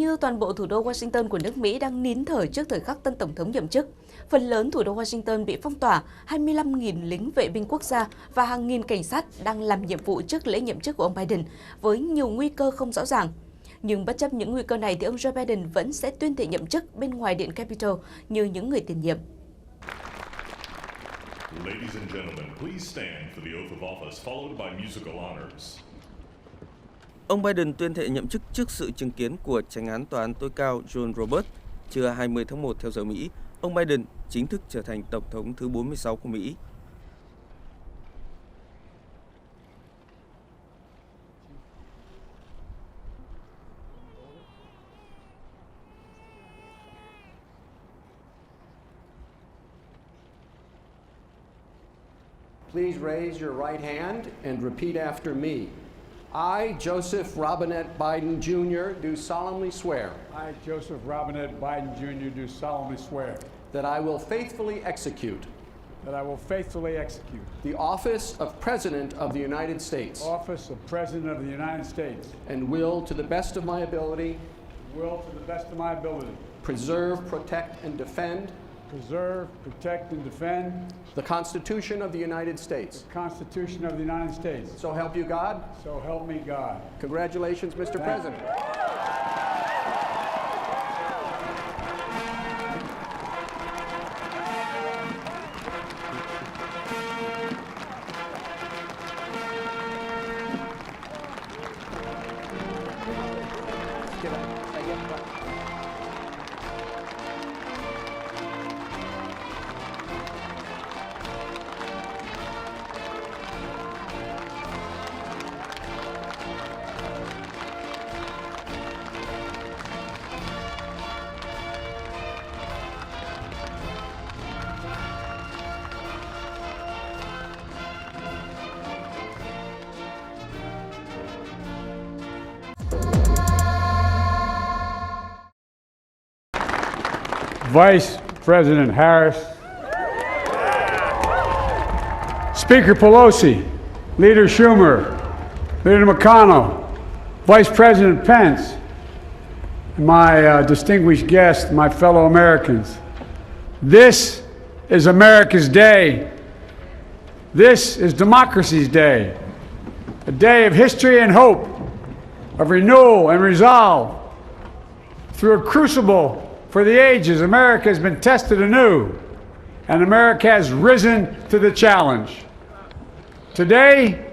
như toàn bộ thủ đô Washington của nước Mỹ đang nín thở trước thời khắc tân tổng thống nhậm chức. Phần lớn thủ đô Washington bị phong tỏa, 25.000 lính vệ binh quốc gia và hàng nghìn cảnh sát đang làm nhiệm vụ trước lễ nhậm chức của ông Biden, với nhiều nguy cơ không rõ ràng. Nhưng bất chấp những nguy cơ này thì ông Joe Biden vẫn sẽ tuyên thệ nhậm chức bên ngoài điện Capitol như những người tiền nhiệm. Ladies and gentlemen, please stand for the oath of office followed by musical honors. Ông Biden tuyên thệ nhậm chức trước sự chứng kiến của Chánh án Tòa án tối cao John Roberts. Trưa 20 tháng 1 theo giờ Mỹ, ông Biden chính thức trở thành Tổng thống thứ 46 của Mỹ. Please raise your right hand and repeat after me. I, Joseph Robinette Biden Jr., do solemnly swear. I, Joseph Robinette Biden Jr., do solemnly swear. That I will faithfully execute. That I will faithfully execute. The office of President of the United States. Office of President of the United States. And will, to the best of my ability. Will, to the best of my ability. Preserve, protect, and defend. Preserve, protect, and defend. The Constitution of the United States. The Constitution of the United States. So help you God. So help me God. Congratulations, Mr. President. Vice President Harris, Speaker Pelosi, Leader Schumer, Leader McConnell, Vice President Pence, and my distinguished guests, my fellow Americans. This is America's day. This is democracy's day, a day of history and hope, of renewal and resolve. Through a crucible for the ages, America has been tested anew, and America has risen to the challenge. Today,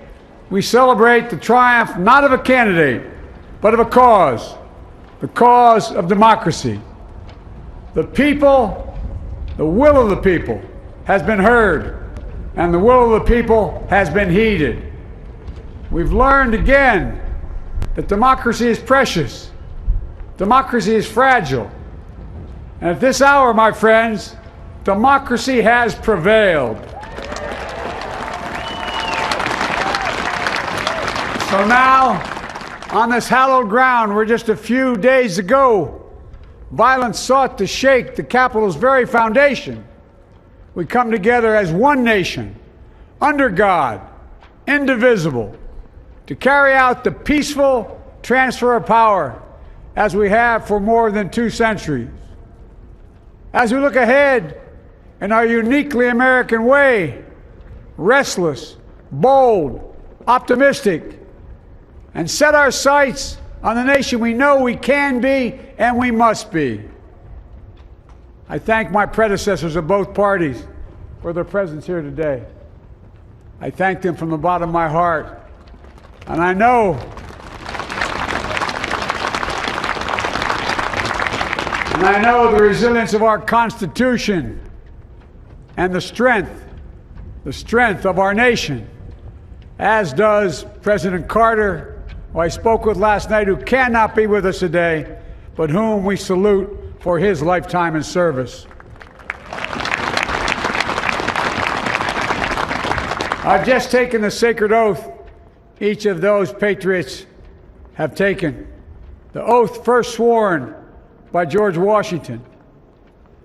we celebrate the triumph not of a candidate, but of a cause, the cause of democracy. The people, the will of the people has been heard, and the will of the people has been heeded. We've learned again that democracy is precious, democracy is fragile. And at this hour, my friends, democracy has prevailed. So now, on this hallowed ground where just a few days ago, violence sought to shake the Capitol's very foundation, we come together as one nation, under God, indivisible, to carry out the peaceful transfer of power as we have for more than 2 centuries. As we look ahead in our uniquely American way, restless, bold, optimistic, and set our sights on the nation we know we can be and we must be. I thank my predecessors of both parties for their presence here today. I thank them from the bottom of my heart. And I know the resilience of our Constitution and the strength of our nation, as does President Carter, who I spoke with last night, who cannot be with us today, but whom we salute for his lifetime in service. I've just taken the sacred oath each of those patriots have taken, the oath first sworn by George Washington.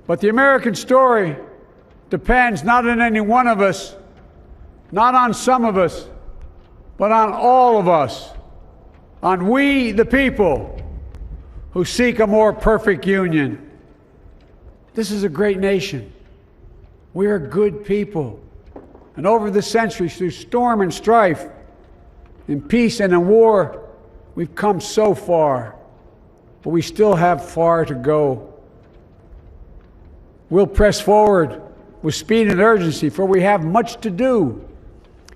But the American story depends not on any one of us, not on some of us, but on all of us, on we the people, who seek a more perfect union. This is a great nation. We are good people. And over the centuries, through storm and strife, in peace and in war, we've come so far, but we still have far to go. We'll press forward with speed and urgency, for we have much to do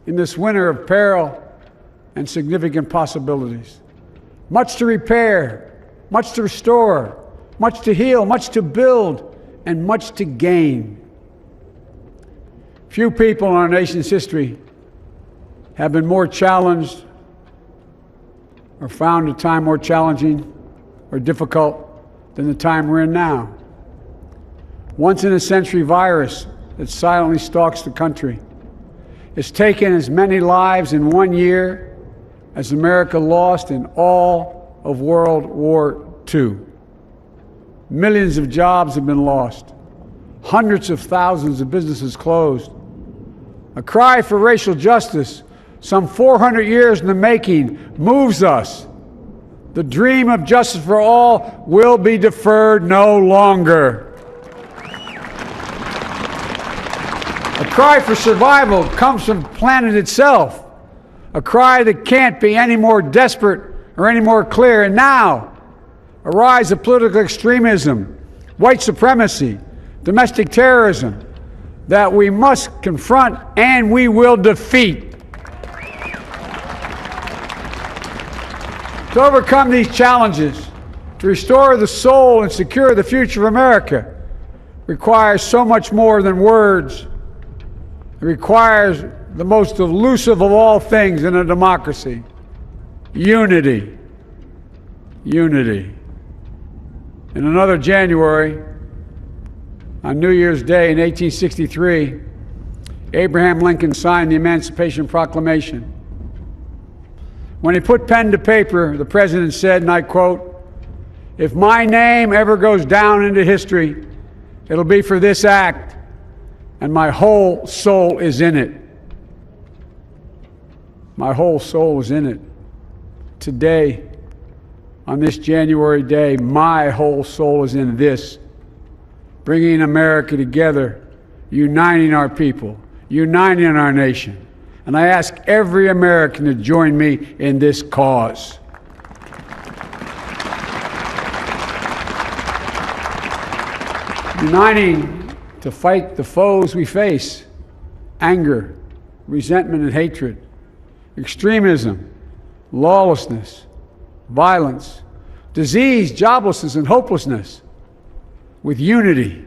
in this winter of peril and significant possibilities. Much to repair, much to restore, much to heal, much to build, and much to gain. Few people in our nation's history have been more challenged or found a time more challenging or difficult than the time we're in now. Once-in-a-century virus that silently stalks the country has taken as many lives in 1 year as America lost in all of World War II. Millions of jobs have been lost. Hundreds of thousands of businesses closed. A cry for racial justice, some 400 years in the making, moves us. The dream of justice for all will be deferred no longer. A cry for survival comes from the planet itself. A cry that can't be any more desperate or any more clear. And now, a rise of political extremism, white supremacy, domestic terrorism, that we must confront and we will defeat. To overcome these challenges, to restore the soul and secure the future of America, requires so much more than words. It requires the most elusive of all things in a democracy: unity. Unity. In another January, on New Year's Day in 1863, Abraham Lincoln signed the Emancipation Proclamation. When he put pen to paper, the president said, and I quote, "If my name ever goes down into history, it'll be for this act, and my whole soul is in it." My whole soul is in it. Today, on this January day, my whole soul is in this. Bringing America together, uniting our people, uniting our nation. And I ask every American to join me in this cause. Uniting to fight the foes we face: anger, resentment and hatred, extremism, lawlessness, violence, disease, joblessness, and hopelessness. With unity,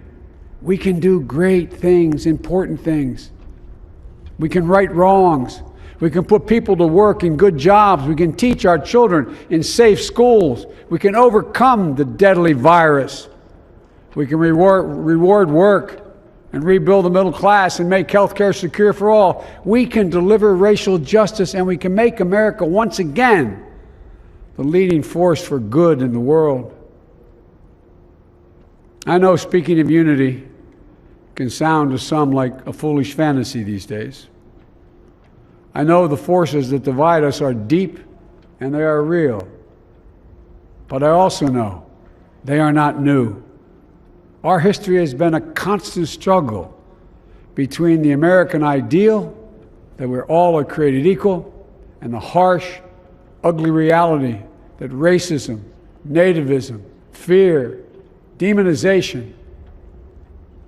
we can do great things, important things. We can right wrongs. We can put people to work in good jobs. We can teach our children in safe schools. We can overcome the deadly virus. We can reward work and rebuild the middle class and make health care secure for all. We can deliver racial justice, and we can make America once again the leading force for good in the world. I know speaking of unity can sound to some like a foolish fantasy these days. I know the forces that divide us are deep and they are real. But I also know they are not new. Our history has been a constant struggle between the American ideal that we're all created equal and the harsh, ugly reality that racism, nativism, fear, demonization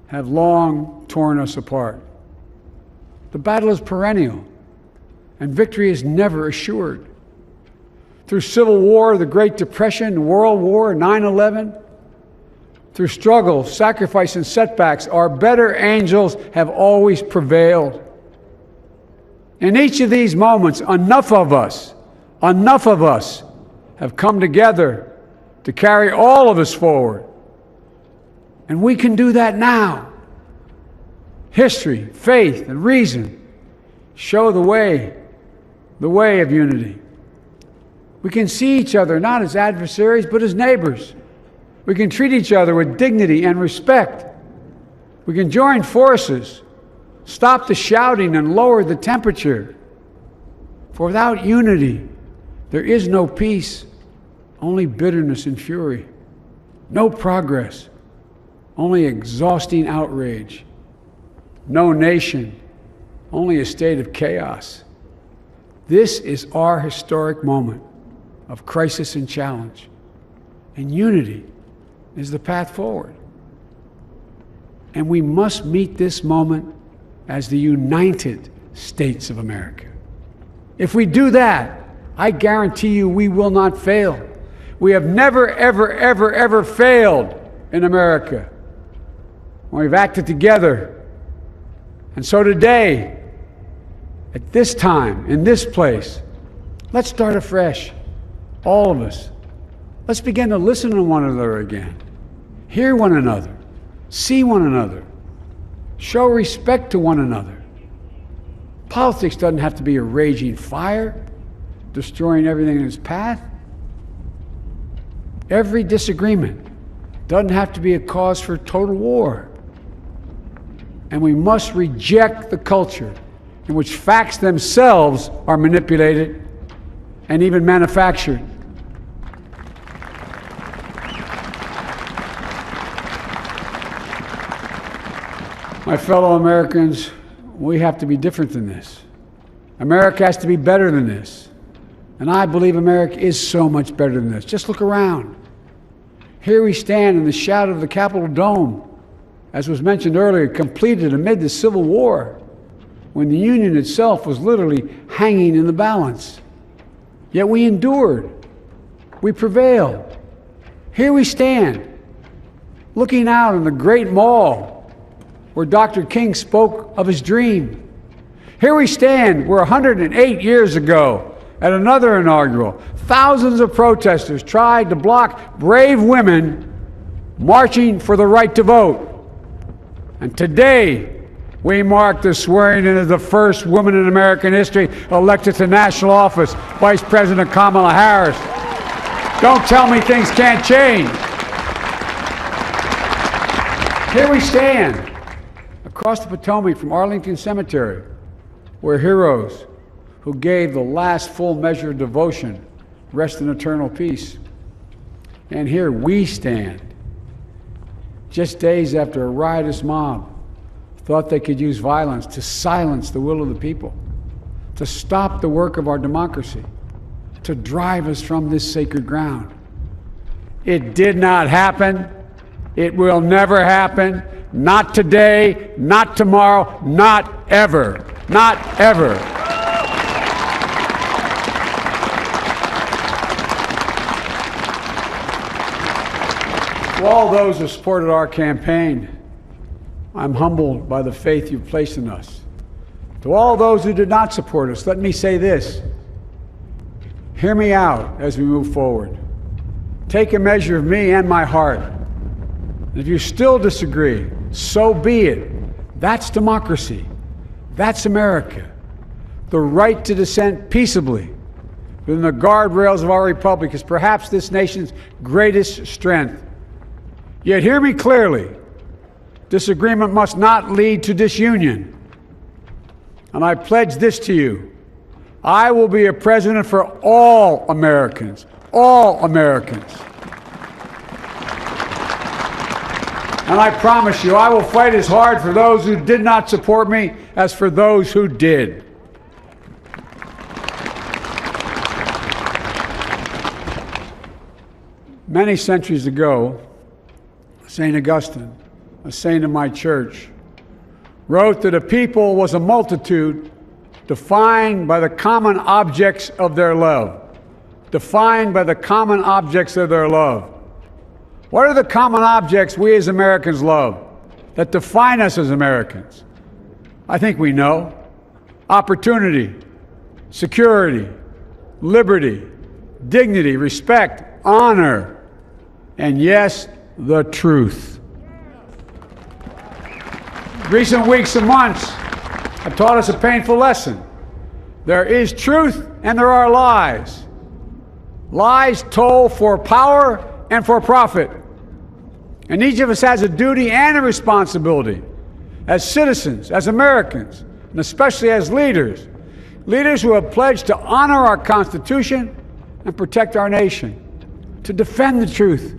have long torn us apart. The battle is perennial, and victory is never assured. Through Civil War, the Great Depression, World War, 9/11, through struggle, sacrifice, and setbacks, our better angels have always prevailed. In each of these moments, enough of us have come together to carry all of us forward. And we can do that now. History, faith, and reason show the way of unity. We can see each other not as adversaries, but as neighbors. We can treat each other with dignity and respect. We can join forces, stop the shouting, and lower the temperature. For without unity, there is no peace, only bitterness and fury. no progress, only exhausting outrage. No nation, only a state of chaos. This is our historic moment of crisis and challenge, and unity is the path forward. And we must meet this moment as the United States of America. If we do that, I guarantee you we will not fail. We have never, ever, ever, ever failed in America when we've acted together. And so today, at this time, in this place, let's start afresh, all of us. Let's begin to listen to one another again, hear one another, see one another, show respect to one another. Politics doesn't have to be a raging fire, destroying everything in its path. Every disagreement doesn't have to be a cause for total war. And we must reject the culture in which facts themselves are manipulated and even manufactured. My fellow Americans, we have to be different than this. America has to be better than this. And I believe America is so much better than this. Just look around. Here we stand in the shadow of the Capitol Dome, as was mentioned earlier, completed amid the Civil War, when the Union itself was literally hanging in the balance. Yet we endured. We prevailed. Here we stand, looking out on the great mall where Dr. King spoke of his dream. Here we stand where 108 years ago, at another inaugural, thousands of protesters tried to block brave women marching for the right to vote. And today, we mark the swearing in of the first woman in American history elected to national office, Vice President Kamala Harris. Don't tell me things can't change. Here we stand, across the Potomac from Arlington Cemetery, where heroes who gave the last full measure of devotion rest in eternal peace. And here we stand, just days after a riotous mob thought they could use violence to silence the will of the people, to stop the work of our democracy, to drive us from this sacred ground. It did not happen. It will never happen. Not today, not tomorrow, not ever. Not ever. To all those who supported our campaign, I'm humbled by the faith you've placed in us. To all those who did not support us, let me say this. Hear me out as we move forward. Take a measure of me and my heart. And if you still disagree, so be it. That's democracy. That's America. The right to dissent peaceably within the guardrails of our republic is perhaps this nation's greatest strength. Yet hear me clearly. Disagreement must not lead to disunion. And I pledge this to you. I will be a president for all Americans. All Americans. And I promise you, I will fight as hard for those who did not support me as for those who did. Many centuries ago, St. Augustine, a saint of my church, wrote that a people was a multitude defined by the common objects of their love. Defined by the common objects of their love. What are the common objects we as Americans love that define us as Americans? I think we know. Opportunity, security, liberty, dignity, respect, honor, and yes, the truth. Recent weeks and months have taught us a painful lesson. There is truth and there are lies. Lies told for power and for profit. And each of us has a duty and a responsibility as citizens, as Americans, and especially as leaders. Leaders who have pledged to honor our Constitution and protect our nation, to defend the truth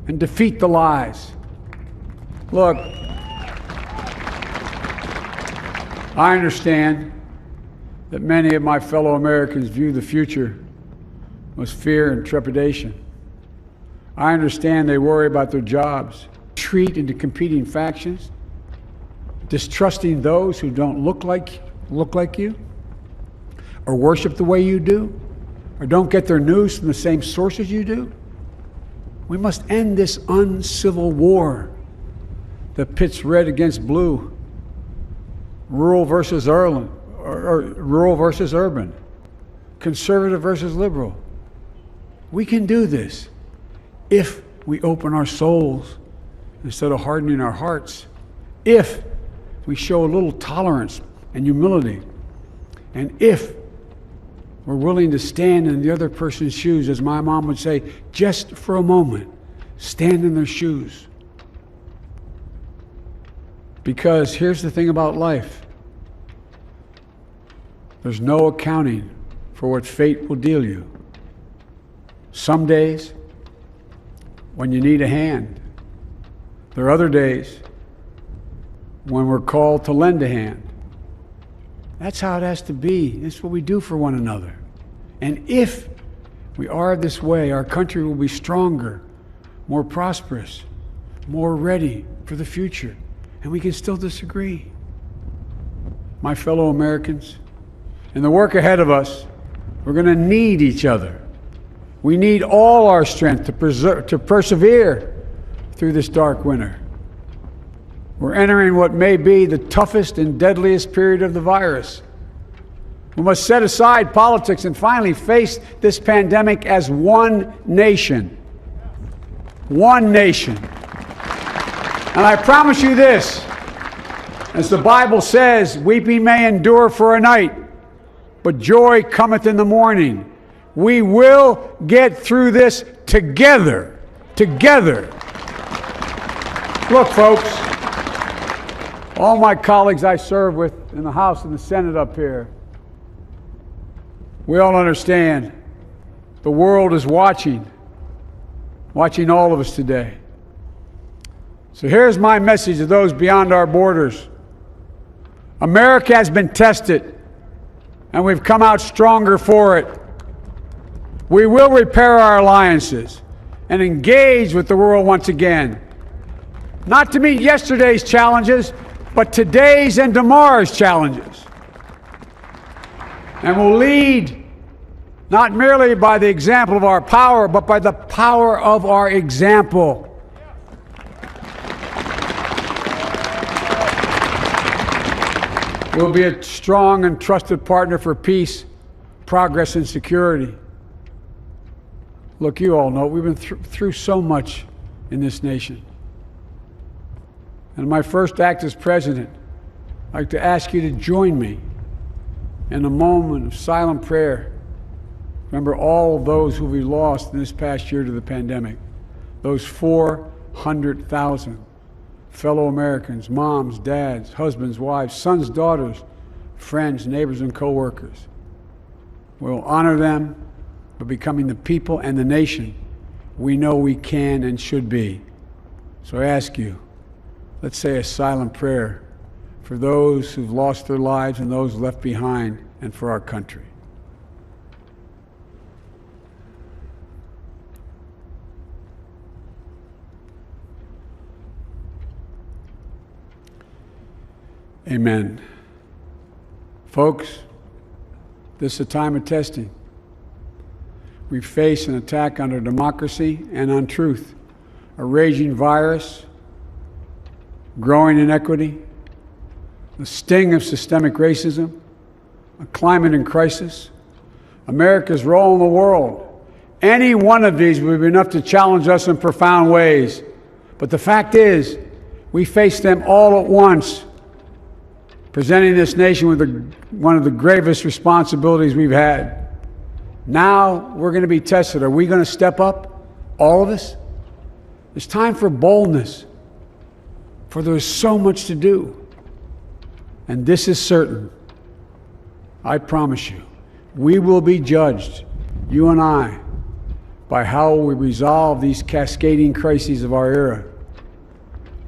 and defeat the lies. Look, I understand that many of my fellow Americans view the future with fear and trepidation. I understand they worry about their jobs, retreat into competing factions, distrusting those who don't look like you, or worship the way you do, or don't get their news from the same sources you do. We must end this uncivil war that pits red against blue, rural versus urban, conservative versus liberal. We can do this if we open our souls instead of hardening our hearts, if we show a little tolerance and humility, and if we're willing to stand in the other person's shoes, as my mom would say, just for a moment, stand in their shoes. Because here's the thing about life. There's no accounting for what fate will deal you. Some days, when you need a hand. There are other days when we're called to lend a hand. That's how it has to be. That's what we do for one another. And if we are this way, our country will be stronger, more prosperous, more ready for the future. And we can still disagree. My fellow Americans, in the work ahead of us, we're going to need each other. We need all our strength to persevere through this dark winter. We're entering what may be the toughest and deadliest period of the virus. We must set aside politics and finally face this pandemic as one nation. One nation. And I promise you this, as the Bible says, weeping may endure for a night, but joy cometh in the morning. We will get through this together. Together. Look, folks, all my colleagues I serve with in the House and the Senate up here, we all understand the world is watching all of us today. So here's my message to those beyond our borders. America has been tested, and we've come out stronger for it. We will repair our alliances and engage with the world once again, not to meet yesterday's challenges, but today's and tomorrow's challenges. And we'll lead not merely by the example of our power, but by the power of our example. We'll be a strong and trusted partner for peace, progress, and security. Look, you all know we've been through so much in this nation. And my first act as president, I'd like to ask you to join me in a moment of silent prayer. Remember all of those who we lost in this past year to the pandemic. Those 400,000 fellow Americans, moms, dads, husbands, wives, sons, daughters, friends, neighbors, and co-workers. We'll honor them by becoming the people and the nation we know we can and should be. So I ask you, let's say a silent prayer for those who've lost their lives and those left behind, and for our country. Amen. Folks, this is a time of testing. We face an attack on our democracy and on truth, a raging virus, growing inequity, the sting of systemic racism, a climate in crisis, America's role in the world. Any one of these would be enough to challenge us in profound ways. But the fact is, we face them all at once, presenting this nation with one of the gravest responsibilities we've had. Now we're going to be tested. Are we going to step up, all of us? It's time for boldness, for there's so much to do. And this is certain. I promise you, we will be judged, you and I, by how we resolve these cascading crises of our era.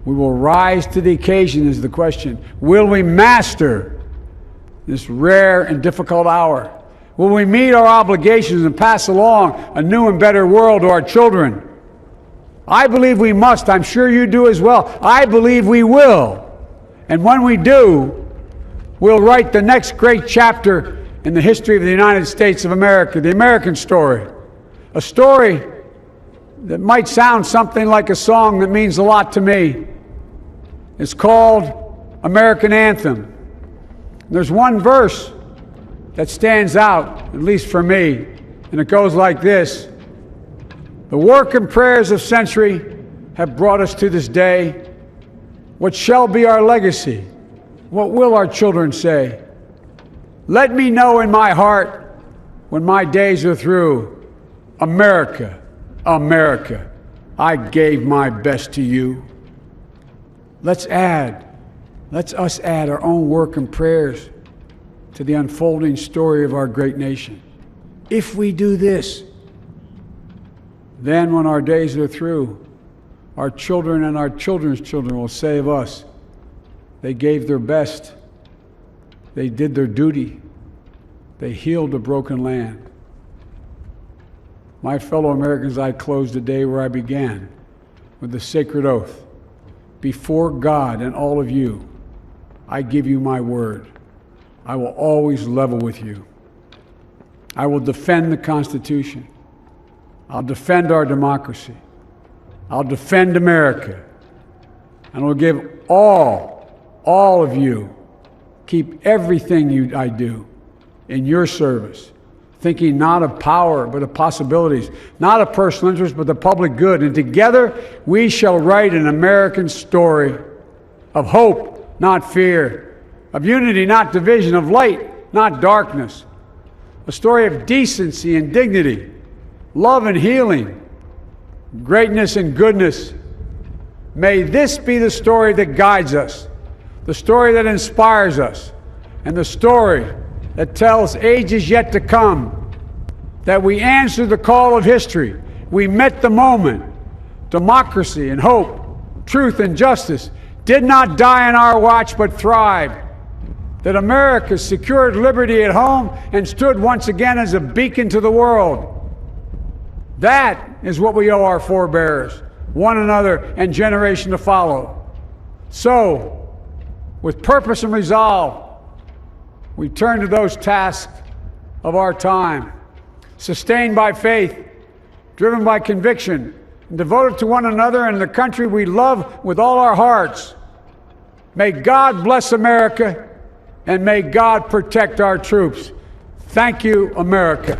We will rise to the occasion is the question. Will we master this rare and difficult hour? Will we meet our obligations and pass along a new and better world to our children? I believe we must. I'm sure you do as well. I believe we will. And when we do, we'll write the next great chapter in the history of the United States of America, the American story. A story that might sound something like a song that means a lot to me. It's called American Anthem. There's one verse that stands out, at least for me, and it goes like this. The work and prayers of century have brought us to this day. What shall be our legacy? What will our children say? Let me know in my heart when my days are through. America, America, I gave my best to you. Let's us add our own work and prayers to the unfolding story of our great nation. If we do this, then when our days are through, our children and our children's children will say of us, they gave their best, they did their duty, they healed a broken land. My fellow Americans, I close the day where I began, with the sacred oath. Before God and all of you, I give you my word. I will always level with you. I will defend the Constitution. I'll defend our democracy. I'll defend America. And I'll give all of you, keep everything I do in your service, thinking not of power, but of possibilities, not of personal interest, but the public good. And together, we shall write an American story of hope, not fear, of unity, not division, of light, not darkness, a story of decency and dignity, love and healing, greatness and goodness. May this be the story that guides us, the story that inspires us, and the story that tells ages yet to come that we answered the call of history. We met the moment. Democracy and hope, truth and justice did not die on our watch but thrived. That America secured liberty at home and stood once again as a beacon to the world. That is what we owe our forebears, one another, and generation to follow. So, with purpose and resolve, we turn to those tasks of our time, sustained by faith, driven by conviction, and devoted to one another and the country we love with all our hearts. May God bless America, and may God protect our troops. Thank you, America.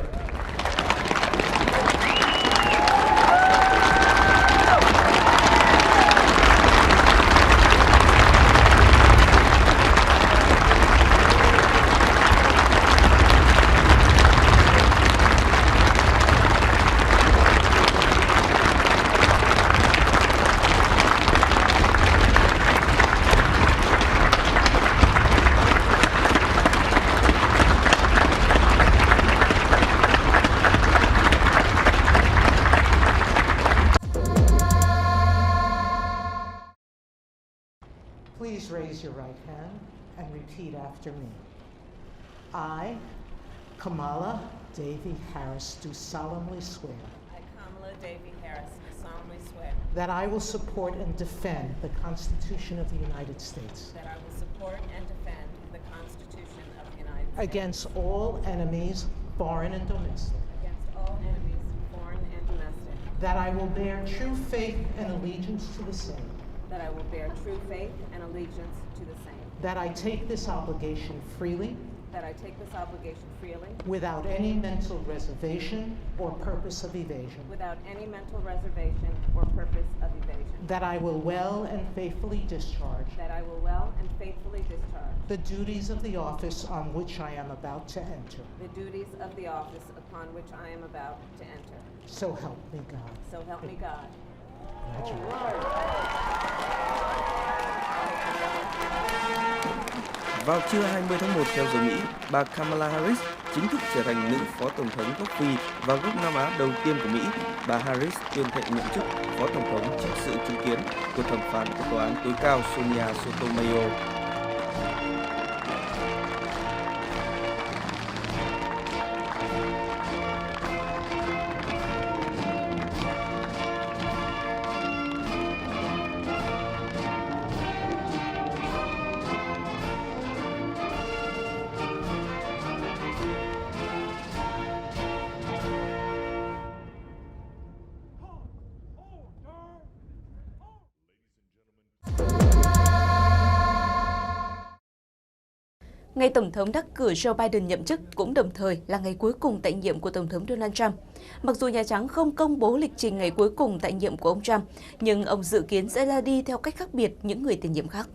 Please raise your right hand and repeat after me. I, Kamala Davy Harris, do solemnly swear I, Kamala Davy Harris, do solemnly swear that I will support and defend the Constitution of the United States that I will support and defend the Constitution of the United States against all enemies, foreign and domestic, against all enemies, foreign and domestic, that I will bear true faith and allegiance to the same, that I will bear true faith and allegiance to the same, that I take this obligation freely, that I take this obligation freely, without any mental reservation or purpose of evasion, without any mental reservation or purpose of evasion, that I will well and faithfully discharge that I will well and faithfully discharge the duties of the office on which I am about to enter. the duties of the office upon which I am about to enter. So help me God. So help me God. Congratulations. Vào trưa 20 tháng 1 theo giờ Mỹ, bà Kamala Harris chính thức trở thành nữ phó tổng thống gốc Phi và gốc Nam Á đầu tiên của Mỹ. Bà Harris tuyên thệ nhậm chức phó tổng thống trước sự chứng kiến của thẩm phán của tòa án tối cao Sonia Sotomayor. Ngày Tổng thống đắc cử Joe Biden nhậm chức cũng đồng thời là ngày cuối cùng tại nhiệm của Tổng thống Donald Trump. Mặc dù Nhà Trắng không công bố lịch trình ngày cuối cùng tại nhiệm của ông Trump, nhưng ông dự kiến sẽ ra đi theo cách khác biệt những người tiền nhiệm khác.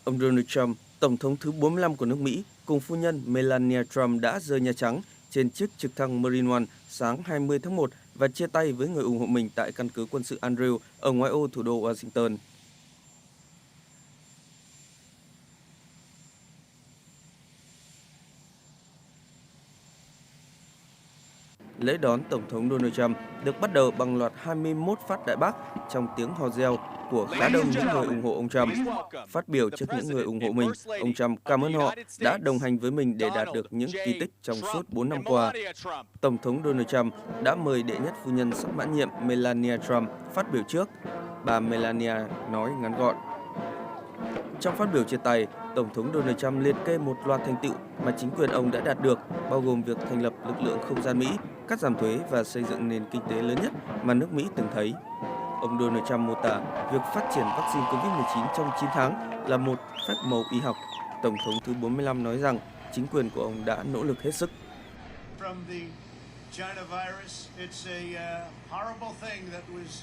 Ông Donald Trump, Tổng thống thứ 45 của nước Mỹ, cùng phu nhân Melania Trump đã rời Nhà Trắng trên chiếc trực thăng Marine One sáng 20 tháng 1 và chia tay với người ủng hộ mình tại căn cứ quân sự Andrews ở ngoại ô thủ đô Washington. Lễ đón Tổng thống Donald Trump được bắt đầu bằng loạt 21 phát đại bác trong tiếng hò reo của khá đông những người ủng hộ ông Trump. Phát biểu trước những người ủng hộ mình, ông Trump cảm ơn họ đã đồng hành với mình để đạt được những kỳ tích trong suốt 4 năm qua. Tổng thống Donald Trump đã mời đệ nhất phu nhân sắp mãn nhiệm Melania Trump phát biểu trước. Bà Melania nói ngắn gọn. Trong phát biểu chia tay, Tổng thống Donald Trump liệt kê một loạt thành tựu mà chính quyền ông đã đạt được, bao gồm việc thành lập lực lượng không gian Mỹ, cắt giảm thuế và xây dựng nền kinh tế lớn nhất mà nước Mỹ từng thấy. Ông Donald Trump mô tả việc phát triển vaccine COVID-19 trong 9 tháng là một phép màu y học. Tổng thống thứ 45 nói rằng chính quyền của ông đã nỗ lực hết sức. From the China virus, it's a horrible thing that was